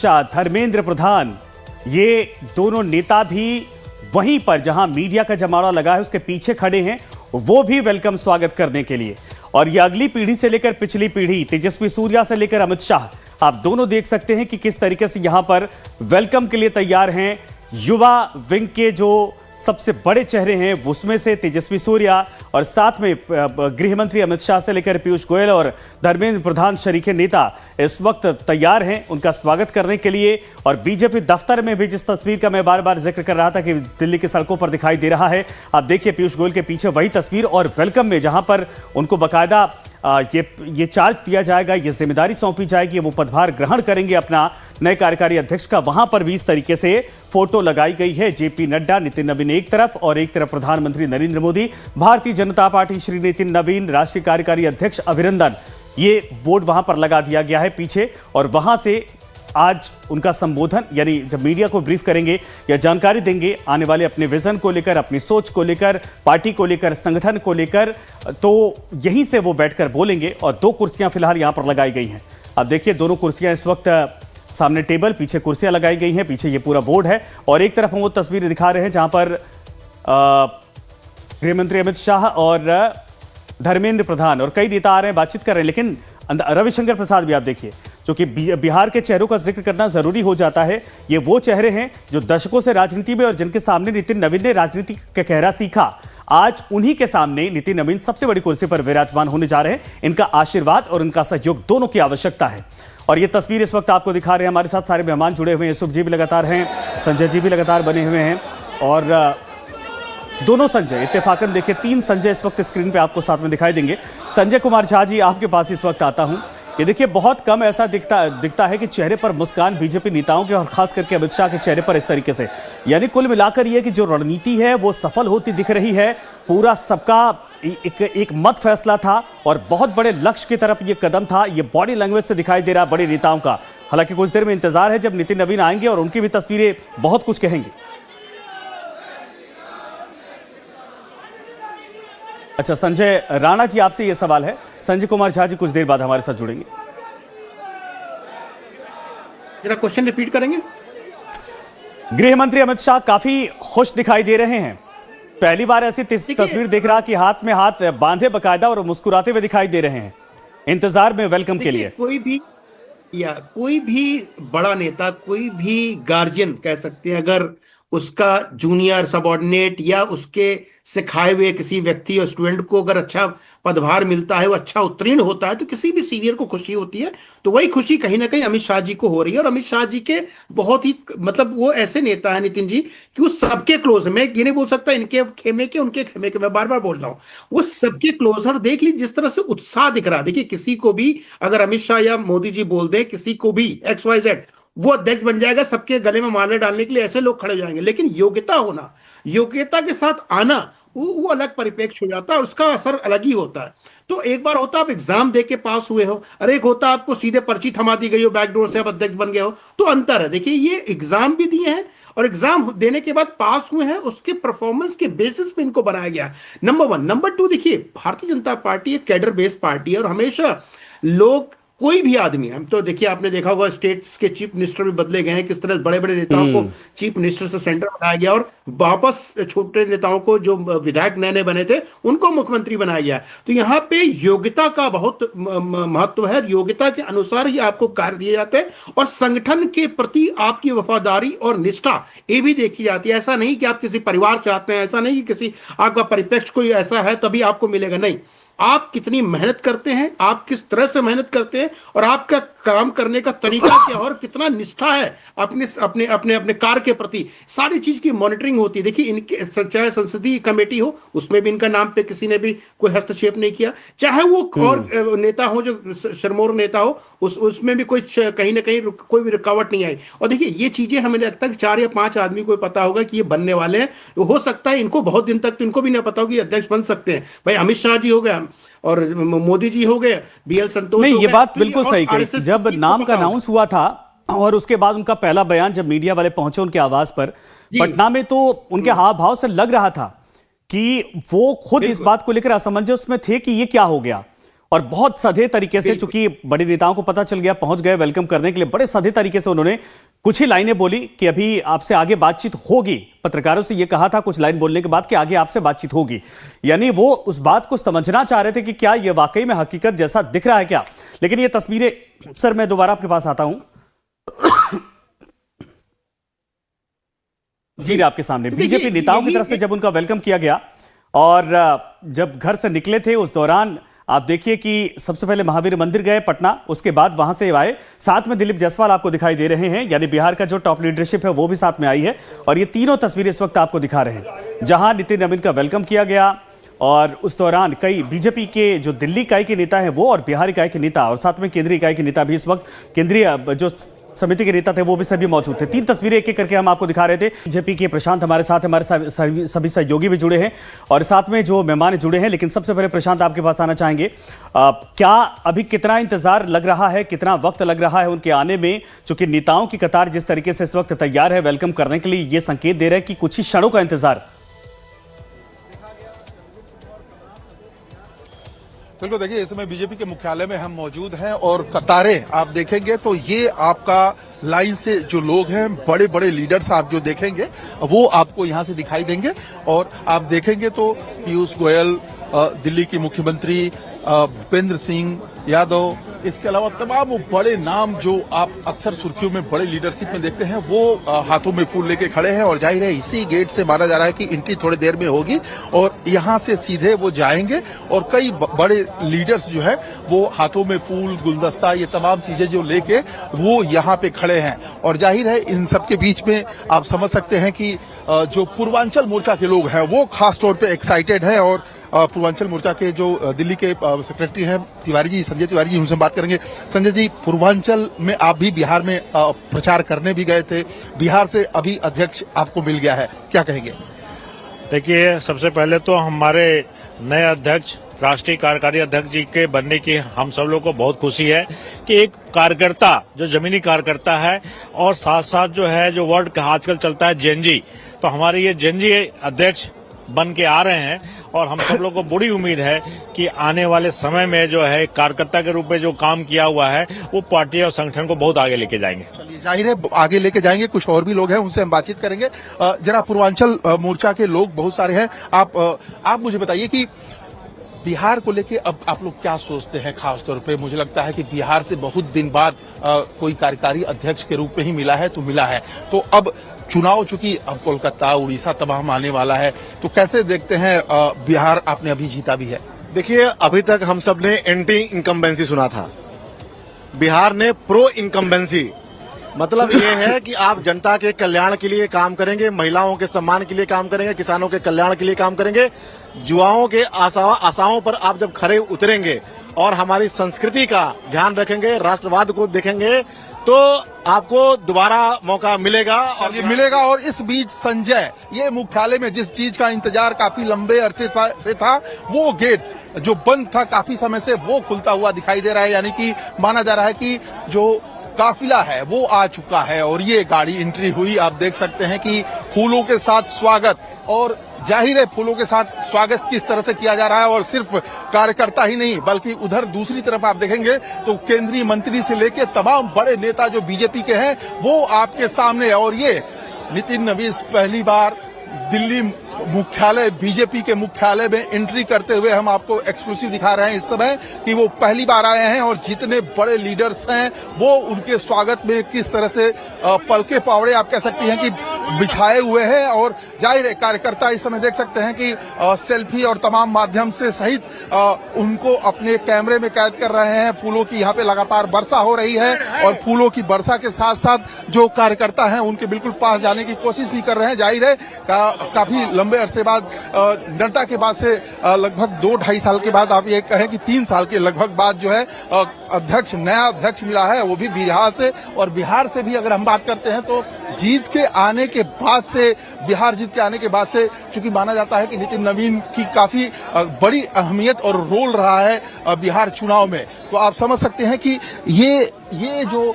धर्मेंद्र प्रधान, ये दोनों नेता भी वहीं पर जहां मीडिया का जमावड़ा लगा है उसके पीछे खड़े हैं, वो भी वेलकम स्वागत करने के लिए। और ये अगली पीढ़ी से लेकर पिछली पीढ़ी, तेजस्वी सूर्या से लेकर अमित शाह, आप दोनों देख सकते हैं कि किस तरीके से यहां पर वेलकम के लिए तैयार हैं। युवा विंग के जो सबसे बड़े चेहरे हैं उसमें से तेजस्वी सूर्या और साथ में गृह मंत्री अमित शाह से लेकर पीयूष गोयल और धर्मेंद्र प्रधान शरीके नेता इस वक्त तैयार हैं उनका स्वागत करने के लिए। और बीजेपी दफ्तर में भी जिस तस्वीर का मैं बार बार जिक्र कर रहा था कि दिल्ली की सड़कों पर दिखाई दे रहा है, आप देखिए पीयूष गोयल के पीछे वही तस्वीर और वेलकम में जहां पर उनको बाकायदा ये चार्ज दिया जाएगा, ये जिम्मेदारी सौंपी जाएगी, वो पदभार ग्रहण करेंगे अपना नए कार्यकारी अध्यक्ष का। वहां पर भी इस तरीके से फोटो लगाई गई है। जेपी नड्डा, नितिन नवीन एक तरफ और एक तरफ प्रधानमंत्री नरेंद्र मोदी, भारतीय जनता पार्टी श्री नितिन नवीन, राष्ट्रीय कार्यकारी अध्यक्ष अभिनंदन, ये बोर्ड वहां पर लगा दिया गया है पीछे। और वहां से आज उनका संबोधन, यानी जब मीडिया को ब्रीफ करेंगे या जानकारी देंगे आने वाले अपने विजन को लेकर, अपनी सोच को लेकर, पार्टी को लेकर, संगठन को लेकर, तो यहीं से वो बैठकर बोलेंगे। और दो कुर्सियां फिलहाल यहां पर लगाई गई हैं। अब देखिए दोनों कुर्सियां इस वक्त सामने टेबल, पीछे कुर्सियां लगाई गई हैं, पीछे ये पूरा बोर्ड है। और एक तरफ हम वो तस्वीर दिखा रहे हैं जहां पर गृह मंत्री अमित शाह और धर्मेंद्र प्रधान और कई नेता आ रहे हैं, बातचीत कर रहे हैं। लेकिन रविशंकर प्रसाद भी आप देखिए, क्योंकि बिहार के चेहरों का जिक्र करना जरूरी हो जाता है। ये वो चेहरे हैं जो दशकों से राजनीति में और जिनके सामने नितिन नवीन ने राजनीति का कहरा सीखा। आज उन्हीं के सामने नितिन नवीन सबसे बड़ी कुर्सी पर विराजमान होने जा रहे हैं। इनका आशीर्वाद और इनका सहयोग दोनों की आवश्यकता है। और ये तस्वीर इस वक्त आपको दिखा रहे हैं। हमारे साथ सारे मेहमान जुड़े हुए हैं। यूसुफ जी भी लगातार हैं, संजय जी भी लगातार बने हुए हैं। और दोनों संजय इत्तेफाकन देखिए, 3 संजय इस वक्त स्क्रीन पे आपको साथ में दिखाई देंगे। संजय कुमार झा जी, आपके पास इस वक्त आता हूं। ये देखिए बहुत कम ऐसा दिखता है कि चेहरे पर मुस्कान बीजेपी नेताओं के और खास करके अमित शाह के चेहरे पर इस तरीके से, यानी कुल मिलाकर ये कि जो रणनीति है वो सफल होती दिख रही है। पूरा सबका एक मत फैसला था और बहुत बड़े लक्ष्य की तरफ ये कदम था। ये बॉडी लैंग्वेज से दिखाई दे रहा है बड़े नेताओं का। हालांकि कुछ देर में इंतजार है जब नितिन नवीन आएंगे और उनकी भी तस्वीरें बहुत कुछ कहेंगी। अच्छा, संजय राणा जी, आपसे यह सवाल है। संजय कुमार झा जी कुछ देर बाद हमारे साथ जुड़ेंगे। जरा क्वेश्चन रिपीट करेंगे। गृह मंत्री अमित शाह काफी खुश दिखाई दे रहे हैं। पहली बार ऐसी तस्वीर देख रहा कि हाथ में हाथ बांधे बकायदा और मुस्कुराते हुए दिखाई दे रहे हैं इंतजार में वेलकम के लिए। कोई भी बड़ा नेता, कोई भी गार्जियन कह सकते हैं, अगर उसका जूनियर सबऑर्डिनेट या उसके सिखाए हुए किसी व्यक्ति और स्टूडेंट को अगर अच्छा पदभार मिलता है, वो अच्छा उत्तीर्ण होता है, तो किसी भी सीनियर को खुशी होती है। तो वही खुशी कहीं ना कहीं अमित शाह जी को हो रही है। और अमित शाह जी के बहुत ही मतलब वो ऐसे नेता है नितिन जी कि वो सबके क्लोज है। मैं ये नहीं बोल सकता इनके खेमे के उनके खेमे के, मैं बार बार बोल रहा हूँ, वो सबके क्लोज है। और देख लीजिए जिस तरह से उत्साह दिख रहा है। देखिए किसी को भी अगर अमित शाह या मोदी जी बोल दे, किसी को भी XYZ, वो अध्यक्ष बन जाएगा, सबके गले में माला डालने के लिए ऐसे लोग खड़े हो जाएंगे। लेकिन योग्यता होना, योग्यता के साथ आना, वो अलग परिप्रेक्ष्य हो जाता है और उसका असर अलग ही होता है। तो एक बार होता आप एग्जाम दे के पास हुए हो, और एक होता आपको सीधे पर्ची थमा दी गई हो, बैकडोर से आप अध्यक्ष बन गए हो, तो अंतर है। देखिए ये एग्जाम भी दिए हैं और एग्जाम देने के बाद पास हुए हैं, उसके परफॉर्मेंस के बेसिस पे इनको बनाया गया। नंबर 1। नंबर 2, देखिए भारतीय जनता पार्टी एक कैडर बेस्ड पार्टी है और हमेशा लोग, कोई भी आदमी, हम तो देखिए आपने देखा होगा स्टेट्स के चीफ मिनिस्टर भी बदले गए हैं, किस तरह बड़े बड़े नेताओं को चीफ मिनिस्टर से सेंटर बनाया गया और वापस छोटे नेताओं को, जो विधायक नए नए बने थे, उनको मुख्यमंत्री बनाया गया। तो यहाँ पे योग्यता का बहुत महत्व है। योग्यता के अनुसार ही आपको कार्य दिए जाते हैं और संगठन के प्रति आपकी वफादारी और निष्ठा ये भी देखी जाती है। ऐसा नहीं कि आप किसी परिवार से आते हैं, ऐसा नहीं कि किसी आपका परिप्रेक्ष्य कोई ऐसा है तभी आपको मिलेगा, नहीं। आप कितनी मेहनत करते हैं, आप किस तरह से मेहनत करते हैं और आपका काम करने का तरीका क्या और कितना निष्ठा है अपने अपने अपने अपने कार्य के प्रति, सारी चीज की मॉनिटरिंग होती है। देखिए इनके, चाहे संसदीय कमेटी हो, उसमें भी इनका नाम पे किसी ने भी कोई हस्तक्षेप नहीं किया। चाहे वो और नेता हो जो शरमोर नेता हो, उसमें भी कोई कहीं ना कहीं कोई भी रुकावट नहीं आई। और देखिए ये चीजें हमें लगता है कि 4 या 5 आदमी को पता होगा कि ये बनने वाले हैं। हो सकता है इनको बहुत दिन तक तो इनको भी नहीं पता होगा कि अध्यक्ष बन सकते हैं। भाई अमित शाह जी हो गया और मोदी जी हो गए, BL संतोष नहीं, हो ये गए, बात बिल्कुल सही कही। जब नाम का अनाउंस हुआ था और उसके बाद उनका पहला बयान जब मीडिया वाले पहुंचे उनके आवास पर पटना में, तो उनके हाव भाव से लग रहा था कि वो खुद इस बात को लेकर असमंजस में थे कि ये क्या हो गया। और बहुत सधे तरीके से, चूंकि बड़े नेताओं को पता चल गया, पहुंच गए वेलकम करने के लिए, बड़े सधे तरीके से उन्होंने कुछ ही लाइनें बोली कि अभी आपसे आगे बातचीत होगी। पत्रकारों से यह कहा था कुछ लाइन बोलने के बाद कि आगे आपसे बातचीत होगी, यानी वो उस बात को समझना चाह रहे थे कि क्या यह वाकई में हकीकत जैसा दिख रहा है क्या। लेकिन ये तस्वीरें, सर मैं दोबारा आपके पास आता हूं जी, आपके सामने बीजेपी नेताओं की तरफ से जब उनका वेलकम किया गया और जब घर से निकले थे उस दौरान आप देखिए कि सबसे पहले महावीर मंदिर गए पटना, उसके बाद वहां से आए, साथ में दिलीप जायसवाल आपको दिखाई दे रहे हैं, यानी बिहार का जो टॉप लीडरशिप है वो भी साथ में आई है। और ये तीनों तस्वीरें इस वक्त आपको दिखा रहे हैं जहां नितिन नवीन का वेलकम किया गया और उस दौरान कई बीजेपी के जो दिल्ली इकाई के नेता हैं वो और बिहार इकाई के नेता और साथ में केंद्रीय इकाई के नेता भी इस वक्त, केंद्रीय जो समिति के नेता थे वो भी सभी मौजूद थे। तीन तस्वीरें एक एक करके हम आपको दिखा रहे थे। बीजेपी के प्रशांत हमारे साथ, हमारे सभी सहयोगी भी जुड़े हैं और साथ में जो मेहमान जुड़े हैं। लेकिन सबसे पहले प्रशांत आपके पास आना चाहेंगे, क्या अभी कितना इंतजार लग रहा है, कितना वक्त लग रहा है उनके आने में, चूंकि नेताओं की कतार जिस तरीके से इस वक्त तैयार है वेलकम करने के लिए, ये संकेत दे रहे हैं कि कुछ ही क्षणों का इंतजार। बिल्कुल, देखिए इस समय बीजेपी के मुख्यालय में हम मौजूद हैं और कतारें आप देखेंगे तो ये आपका लाइन से जो लोग हैं, बड़े बड़े लीडर्स आप जो देखेंगे वो आपको यहां से दिखाई देंगे। और आप देखेंगे तो पीयूष गोयल, दिल्ली की मुख्यमंत्री भूपेंद्र सिंह यादव, इसके अलावा तमाम वो बड़े नाम जो आप अक्सर सुर्खियों में बड़े लीडरशिप में देखते हैं, वो हाथों में फूल लेके खड़े हैं। और जाहिर है इसी गेट से माना जा रहा है कि एंट्री थोड़ी देर में होगी और यहां से सीधे वो जाएंगे। और कई बड़े लीडर्स जो है वो हाथों में फूल, गुलदस्ता, ये तमाम चीजें जो लेके वो यहाँ पे खड़े हैं। और जाहिर है इन सब के बीच में आप समझ सकते हैं कि जो पूर्वांचल मोर्चा के लोग हैं वो खास तौर पे एक्साइटेड है। और पूर्वांचल मोर्चा के जो दिल्ली के सेक्रेटरी हैं तिवारी जी, संजय तिवारी जी, उनसे बात करेंगे। संजय जी, पूर्वांचल में आप भी बिहार में प्रचार करने भी गए थे, बिहार से अभी अध्यक्ष आपको मिल गया है, क्या कहेंगे? देखिए, सबसे पहले तो हमारे नए अध्यक्ष, राष्ट्रीय कार्यकारी अध्यक्ष जी के बनने की हम सब लोग को बहुत खुशी है कि एक कार्यकर्ता जो जमीनी कार्यकर्ता है और साथ साथ जो है जो वर्ड का आजकल चलता है जेनजी, तो हमारे ये जेनजी अध्यक्ष बन के आ रहे हैं। और हम सब लोग को बड़ी उम्मीद है कि आने वाले समय में जो है कार्यकर्ता के रूप में जो काम किया हुआ है वो पार्टी और संगठन को बहुत आगे लेके जाएंगे। चलिए, जाहिर है आगे लेके जाएंगे। कुछ और भी लोग हैं, उनसे हम बातचीत करेंगे। जरा पूर्वांचल मोर्चा के लोग बहुत सारे हैं, आप मुझे बताइए कि बिहार को लेके अब आप लोग क्या सोचते हैं? खास तौर पे मुझे लगता है कि बिहार से बहुत दिन बाद कोई कार्यकारी अध्यक्ष के रूप में ही मिला है तो मिला है, तो अब चुनाव चूंकि अब कोलकाता, उड़ीसा तमाम आने वाला है, तो कैसे देखते हैं? बिहार आपने अभी जीता भी है। देखिए, अभी तक हम सब ने एंटी इनकम्बेंसी सुना था, बिहार ने प्रो इनकम्बेंसी, मतलब ये है कि आप जनता के कल्याण के लिए काम करेंगे, महिलाओं के सम्मान के लिए काम करेंगे, किसानों के कल्याण के लिए काम करेंगे, युवाओं के आशाओं पर आप जब खरे उतरेंगे और हमारी संस्कृति का ध्यान रखेंगे, राष्ट्रवाद को देखेंगे, तो आपको दोबारा मौका मिलेगा। और ये मिलेगा। और इस बीच संजय, ये मुख्यालय में जिस चीज का इंतजार काफी लंबे अरसे से था, वो गेट जो बंद था काफी समय से, वो खुलता हुआ दिखाई दे रहा है। यानी कि माना जा रहा है कि जो काफिला है वो आ चुका है और ये गाड़ी एंट्री हुई। आप देख सकते हैं कि फूलों के साथ स्वागत, और जाहिर है फूलों के साथ स्वागत किस तरह से किया जा रहा है। और सिर्फ कार्यकर्ता ही नहीं बल्कि उधर दूसरी तरफ आप देखेंगे तो केंद्रीय मंत्री से लेकर तमाम बड़े नेता जो बीजेपी के हैं वो आपके सामने है। और ये नितिन नवीन पहली बार दिल्ली मुख्यालय, बीजेपी के मुख्यालय में एंट्री करते हुए हम आपको एक्सक्लूसिव दिखा रहे हैं इस समय कि वो पहली बार आए हैं। और जितने बड़े लीडर्स हैं वो उनके स्वागत में किस तरह से पलके पावड़े आप कह सकती हैं कि बिछाए हुए हैं। और जाहिर है कार्यकर्ता इस समय देख सकते हैं कि सेल्फी और तमाम माध्यम से सहित उनको अपने कैमरे में कैद कर रहे हैं। फूलों की यहाँ पे लगातार वर्षा हो रही है और फूलों की वर्षा के साथ साथ जो कार्यकर्ता हैं उनके बिल्कुल पास जाने की कोशिश भी कर रहे हैं। जाहिर है काफी लंबे अरसे बाद, नड्डा के बाद से लगभग 2-2.5 साल के बाद, आप ये कहें कि 3 साल के लगभग बाद जो है अध्यक्ष, नया अध्यक्ष मिला है, वो भी बिहार से। और बिहार से भी अगर हम बात करते हैं तो जीत के आने के बाद से, बिहार जीत के आने के बाद से, चूंकि माना जाता है कि नितिन नवीन की काफी बड़ी अहमियत और रोल रहा है बिहार चुनाव में, तो आप समझ सकते हैं कि ये जो